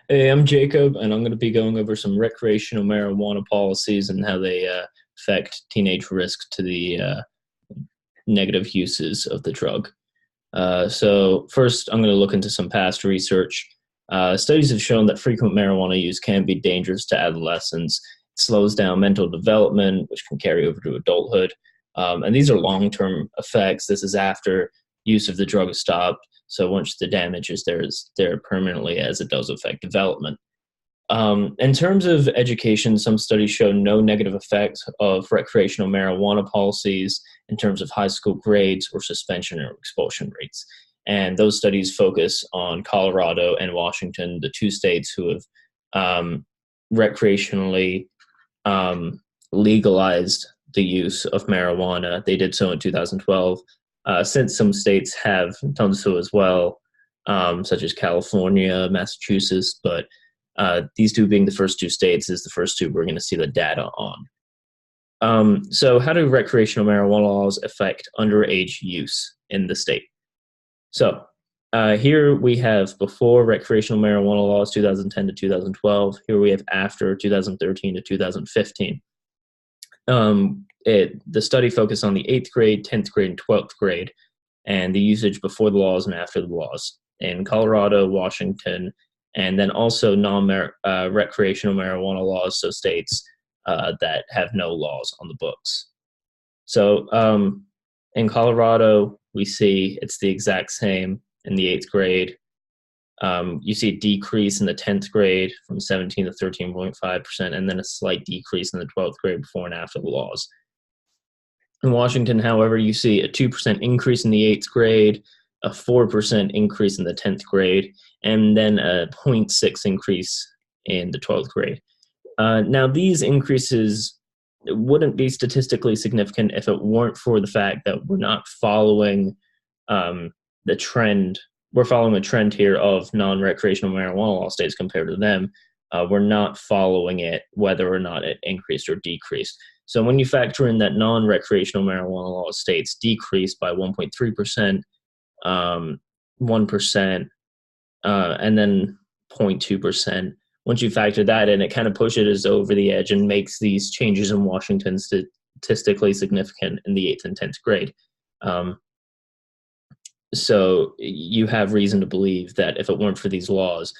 Hey, I'm Jacob, and I'm going to be going over some recreational marijuana policies and how they affect teenage risk to the negative uses of the drug. So, first, I'm going to look into some past research. Studies have shown that frequent marijuana use can be dangerous to adolescents. It slows down mental development, which can carry over to adulthood. And these are long term effects. This is after use of the drug is stopped. So, once the damage is there permanently as it does affect development. In terms of education, some studies show no negative effects of recreational marijuana policies in terms of high school grades or suspension or expulsion rates. And those studies focus on Colorado and Washington, the two states who have recreationally legalized the use of marijuana. They did so in 2012. Since some states have done so as well, such as California, Massachusetts, but these two being the first two states is the first two we're going to see the data on. So how do recreational marijuana laws affect underage use in the state? So here we have before recreational marijuana laws 2010 to 2012. Here we have after 2013 to 2015. The study focused on the 8th grade, 10th grade, and 12th grade, and the usage before the laws and after the laws in Colorado, Washington, and then also non-recreational marijuana laws, so states that have no laws on the books. So in Colorado, we see it's the exact same in the 8th grade. You see a decrease in the 10th grade from 17 to 13.5%, and then a slight decrease in the 12th grade before and after the laws. In Washington, however, you see a 2% increase in the 8th grade, a 4% increase in the 10th grade, and then a 0.6 increase in the 12th grade. Now, these increases wouldn't be statistically significant if it weren't for the fact that we're not following the trend. We're following a trend here of non-recreational marijuana law states compared to them. We're not following it whether or not it increased or decreased. So when you factor in that non-recreational marijuana law states decreased by 1.3%, 1%, and then 0.2%. Once you factor that in, it kind of pushes us over the edge and makes these changes in Washington statistically significant in the 8th and 10th grade. So you have reason to believe that if it weren't for these laws,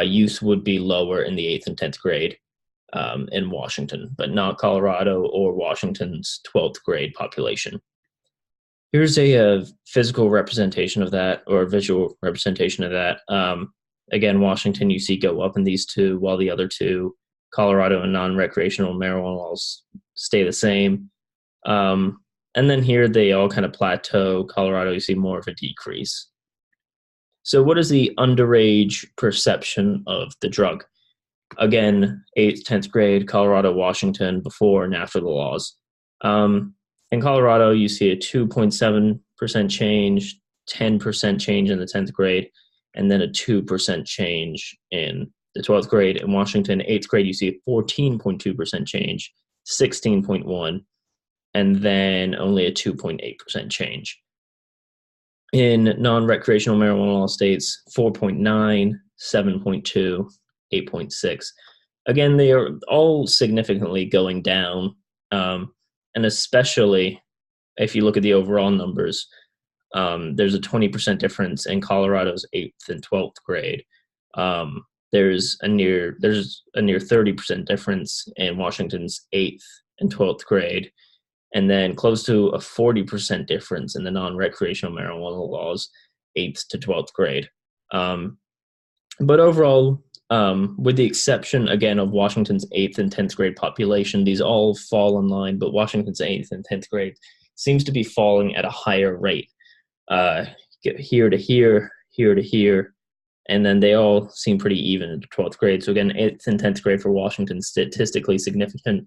use would be lower in the 8th and 10th grade in Washington, but not Colorado or Washington's 12th grade population. Here's a physical representation of that, or a visual representation of that. Again, Washington, you see go up in these two, while the other two, Colorado and non-recreational marijuana laws, stay the same. And then here they all kind of plateau. Colorado, you see more of a decrease. So what is the underage perception of the drug? Again, 8th, 10th grade, Colorado, Washington, before and after the laws. In Colorado, you see a 2.7% change, 10% change in the 10th grade, and then a 2% change in the 12th grade. In Washington, 8th grade, you see a 14.2% change, 16.1, and then only a 2.8% change. In non-recreational marijuana law states, 4.9, 7.2, 8.6. Again, they are all significantly going down, and especially if you look at the overall numbers, there's a 20% difference in Colorado's 8th and 12th grade. There's a near 30% difference in Washington's 8th and 12th grade, and then close to a 40% difference in the non-recreational marijuana laws, 8th to 12th grade. But overall, with the exception, again, of Washington's 8th and 10th grade population, these all fall in line, but Washington's 8th and 10th grade seems to be falling at a higher rate. Here to here, here to here, and then they all seem pretty even in the 12th grade. So again, 8th and 10th grade for Washington, statistically significant.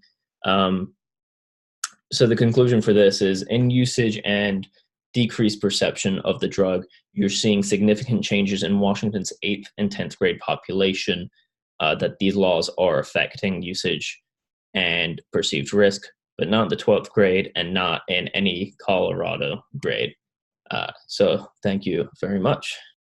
So the conclusion for this is in usage and decreased perception of the drug, you're seeing significant changes in Washington's 8th and 10th grade population, that these laws are affecting usage and perceived risk, but not the 12th grade and not in any Colorado grade. So thank you very much.